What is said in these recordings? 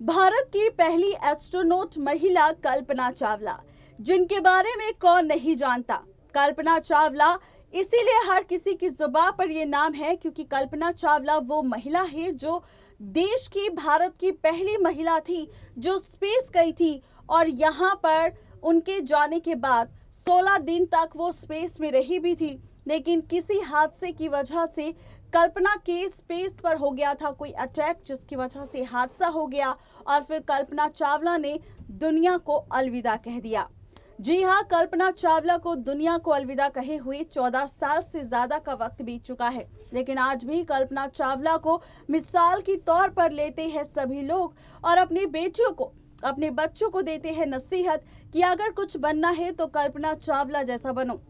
भारत की पहली एस्ट्रोनॉट महिला कल्पना चावला, जिनके बारे में कौन नहीं जानता। कल्पना चावला इसीलिए हर किसी की जुबान पर ये नाम है क्योंकि कल्पना चावला वो महिला है जो देश की, भारत की पहली महिला थी जो स्पेस गई थी। और यहाँ पर उनके जाने के बाद 16 दिन तक वो स्पेस में रही भी थी, लेकिन किसी हादसे की वजह से कल्पना के स्पेस पर हो गया था कोई अटैक, जिसकी वजह से हादसा हो गया और फिर कल्पना चावला ने दुनिया को अलविदा कह दिया। जी हाँ, कल्पना चावला को दुनिया को अलविदा कहे हुए 14 साल से ज्यादा का वक्त बीत चुका है, लेकिन आज भी कल्पना चावला को मिसाल के तौर पर लेते हैं सभी लोग और अपनी बेटियों को, अपने बच्चों को देते हैं नसीहत कि अगर कुछ बनना है तो कल्पना चावला जैसा बनो,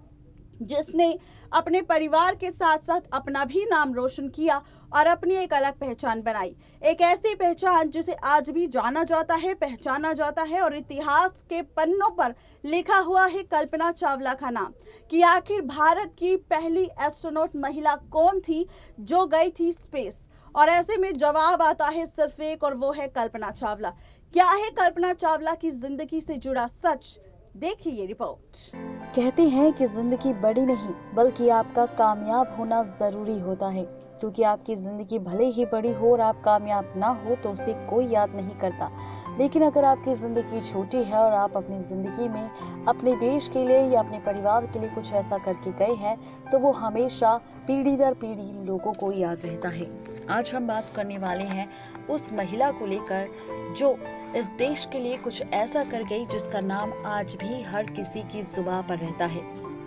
जिसने अपने परिवार के साथ साथ अपना भी नाम रोशन किया और अपनी एक अलग पहचान बनाई। एक ऐसी पहचान जिसे आज भी जाना जाता है, पहचाना जाता है और इतिहास के पन्नों पर लिखा हुआ है कल्पना चावला का नाम कि आखिर भारत की पहली एस्ट्रोनॉट महिला कौन थी जो गई थी स्पेस। और ऐसे में जवाब आता है सिर्फ एक, और वो है कल्पना चावला। क्या है कल्पना चावला की जिंदगी से जुड़ा सच, देखिए ये रिपोर्ट। कहते हैं कि जिंदगी बड़ी नहीं बल्कि आपका कामयाब होना जरूरी होता है, क्योंकि आपकी जिंदगी भले ही बड़ी हो और आप कामयाब ना हो तो उसे कोई याद नहीं करता। लेकिन अगर आपकी जिंदगी छोटी है और आप अपनी जिंदगी में अपने देश के लिए या अपने परिवार के लिए कुछ ऐसा करके गए हैं तो वो हमेशा पीढ़ी दर पीढ़ी लोगों को याद रहता है। आज हम बात करने वाले हैं उस महिला को लेकर जो इस देश के लिए कुछ ऐसा कर गई जिसका नाम आज भी हर किसी की जुबान पर रहता है।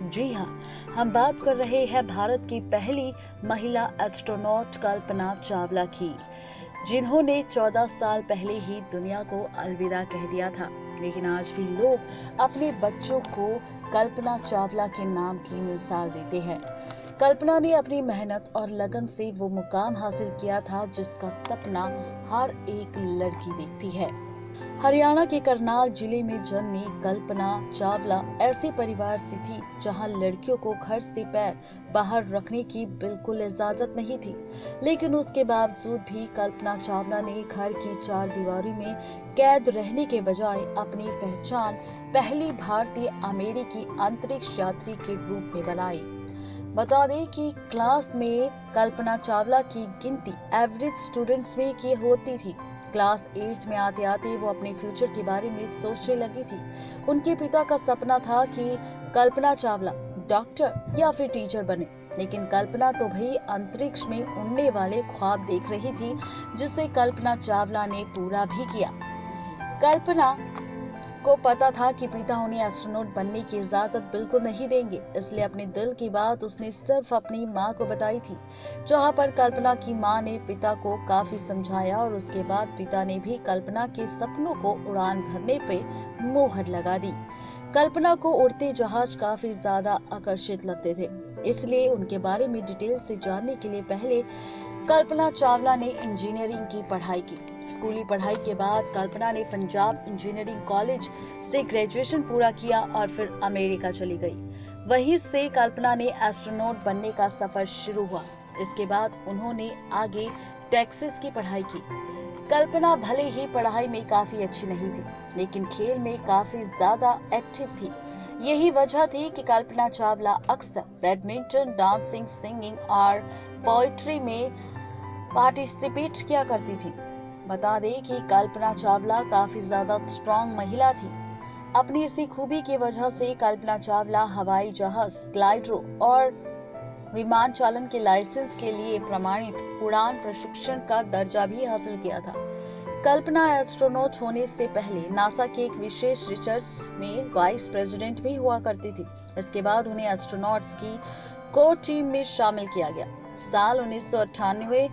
जी हाँ, हम बात कर रहे हैं भारत की पहली महिला एस्ट्रोनॉट कल्पना चावला की, जिन्होंने 14 साल पहले ही दुनिया को अलविदा कह दिया था। लेकिन आज भी लोग अपने बच्चों को कल्पना चावला के नाम की मिसाल देते हैं। कल्पना ने अपनी मेहनत और लगन से वो मुकाम हासिल किया था जिसका सपना हर एक लड़की देखती है। हरियाणा के करनाल जिले में जन्मी कल्पना चावला ऐसे परिवार से थी जहां लड़कियों को घर से पैर बाहर रखने की बिल्कुल इजाजत नहीं थी। लेकिन उसके बावजूद भी कल्पना चावला ने घर की चार दीवारी में कैद रहने के बजाय अपनी पहचान पहली भारतीय अमेरिकी अंतरिक्ष यात्री के रूप में बनाई। बता दें कि क्लास में कल्पना चावला की गिनती एवरेज स्टूडेंट्स में की होती थी। क्लास 8 में आते आते वो अपने फ्यूचर के बारे में सोचने लगी थी। उनके पिता का सपना था कि कल्पना चावला डॉक्टर या फिर टीचर बने, लेकिन कल्पना तो भाई अंतरिक्ष में उड़ने वाले ख्वाब देख रही थी, जिसे कल्पना चावला ने पूरा भी किया। कल्पना को पता था कि पिता उन्हें एस्ट्रोनॉट बनने की इजाजत बिल्कुल नहीं देंगे, इसलिए अपने दिल की बात उसने सिर्फ अपनी माँ को बताई थी। जहाँ पर कल्पना की माँ ने पिता को काफी समझाया और उसके बाद पिता ने भी कल्पना के सपनों को उड़ान भरने पे मोहर लगा दी। कल्पना को उड़ते जहाज काफी ज्यादा आकर्षित लगते थे, इसलिए उनके बारे में डिटेल से जानने के लिए पहले कल्पना चावला ने इंजीनियरिंग की पढ़ाई की। स्कूली पढ़ाई के बाद कल्पना ने पंजाब इंजीनियरिंग कॉलेज से ग्रेजुएशन पूरा किया और फिर अमेरिका चली गई। वहीं से कल्पना ने एस्ट्रोनॉट बनने का सफर शुरू हुआ। इसके बाद उन्होंने आगे टेक्सास की पढ़ाई की। कल्पना भले ही पढ़ाई में काफी अच्छी नहीं थी, लेकिन खेल में काफी ज्यादा एक्टिव थी। यही वजह थी कि कल्पना चावला अक्सर बैडमिंटन, डांसिंग, सिंगिंग और पोएट्री में पार्टिसिपेट किया करती थी। बता दें कि कल्पना चावला काफी ज्यादा स्ट्रॉन्ग महिला थी। अपनी इसी खूबी की वजह से कल्पना चावला हवाई जहाज, ग्लाइडर और विमान चालन के लाइसेंस के लिए प्रमाणित उड़ान प्रशिक्षण का दर्जा भी हासिल किया था। कल्पना एस्ट्रोनॉट होने से पहले नासा के एक विशेष रिसर्च में वाइस प्रेसिडेंट भी हुआ करती थी। इसके बाद उन्हें एस्ट्रोनॉट्स की कोर टीम में शामिल किया गया। साल 1998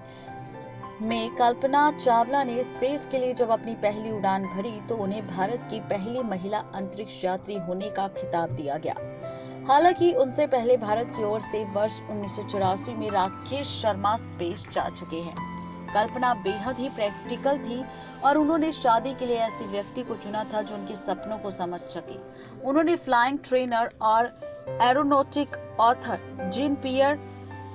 में कल्पना चावला ने स्पेस के लिए जब अपनी पहली उड़ान भरी तो उन्हें भारत की पहली महिला अंतरिक्ष यात्री होने का खिताब दिया गया। हालांकि उनसे पहले भारत की ओर से वर्ष 1984 में राकेश शर्मा स्पेस जा चुके हैं। कल्पना बेहद ही प्रैक्टिकल थी और उन्होंने शादी के लिए ऐसे व्यक्ति को चुना था जो उनके सपनों को समझ सके। उन्होंने फ्लाइंग ट्रेनर और एरोनॉटिक ऑथर जीन पियर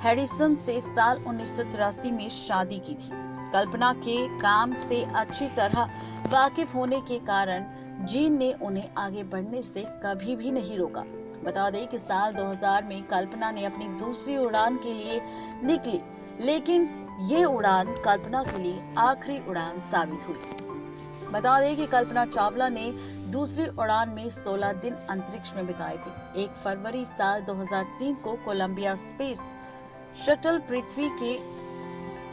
हैरिसन से साल 1983 में शादी की थी। कल्पना के काम से अच्छी तरह वाकिफ होने के कारण जीन ने उन्हें आगे बढ़ने से कभी भी नहीं रोका। बता दें कि साल 2000 में कल्पना ने अपनी दूसरी उड़ान के लिए निकली, लेकिन ये उड़ान कल्पना के लिए आखिरी उड़ान साबित हुई। बता दें कि कल्पना चावला ने दूसरी उड़ान में 16 दिन अंतरिक्ष में बिताए थे। 1 फरवरी साल 2003 को कोलंबिया स्पेस शटल पृथ्वी के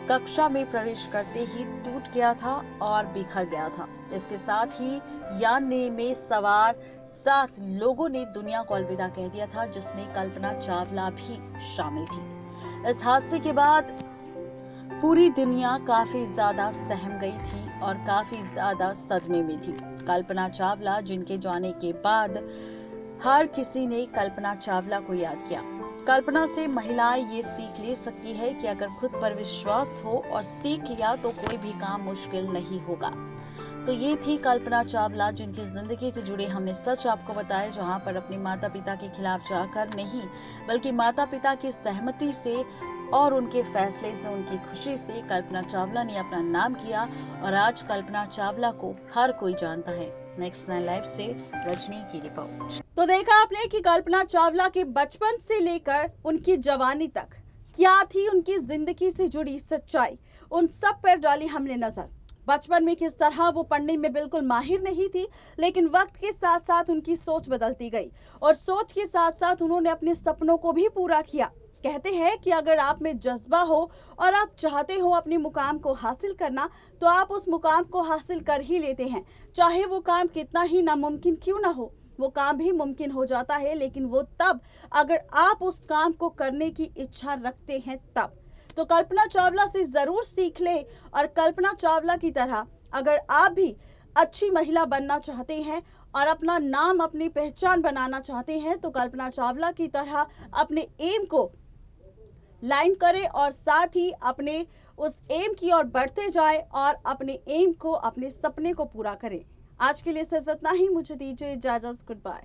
कक्षा में प्रवेश करते ही टूट गया था और बिखर गया था। इसके साथ ही यान में सवार 7 लोगों ने दुनिया को अलविदा कह दिया था, जिसमें कल्पना चावला भी शामिल थी। इस हादसे के बाद पूरी दुनिया काफी ज्यादा सहम गई थी और काफी ज्यादा सदमे में थी। कल्पना चावला, जिनके जाने के बाद हर किसी ने कल्पना चावला को याद किया। कल्पना से महिलाएं ये सीख ले सकती है कि अगर खुद पर विश्वास हो और सीख लिया तो कोई भी काम मुश्किल नहीं होगा। तो ये थी कल्पना चावला, जिनकी जिंदगी से जुड़े हमने सच आपको बताए, जहां पर अपने माता पिता के खिलाफ जाकर नहीं, बल्कि माता पिता की सहमति से और उनके फैसले से, उनकी खुशी से कल्पना चावला ने अपना नाम किया और आज कल्पना चावला को हर कोई जानता है। नेक्स्ट 9 लाइव से रजनी की रिपोर्ट। तो देखा आपने कि कल्पना चावला के बचपन से लेकर उनकी जवानी तक क्या थी उनकी जिंदगी से जुड़ी सच्चाई, उन सब पर डाली हमने नजर। बचपन में किस तरह वो पढ़ने में बिल्कुल माहिर नहीं थी, लेकिन वक्त के साथ साथ उनकी सोच बदलती गई और सोच के साथ साथ उन्होंने अपने सपनों को भी पूरा किया। कहते हैं कि अगर आप में जज्बा हो और आप चाहते हो अपने मुकाम को हासिल करना, तो आप उस मुकाम को हासिल कर ही लेते हैं। चाहे वो काम कितना ही नामुमकिन क्यों ना हो, वो काम भी मुमकिन हो जाता है, लेकिन वो तब अगर आप उस काम को करने की इच्छा रखते हैं तब। तो कल्पना चावला से जरूर सीख ले और कल्पना चावला की तरह अगर आप भी अच्छी महिला बनना चाहते हैं और अपना नाम, अपनी पहचान बनाना चाहते हैं, तो कल्पना चावला की तरह अपने एम को लाइन करें और साथ ही अपने उस एम की ओर बढ़ते जाए और अपने एम को, अपने सपने को पूरा करें। आज के लिए सिर्फ इतना ही। मुझे दीजिए इजाजत। Good bye.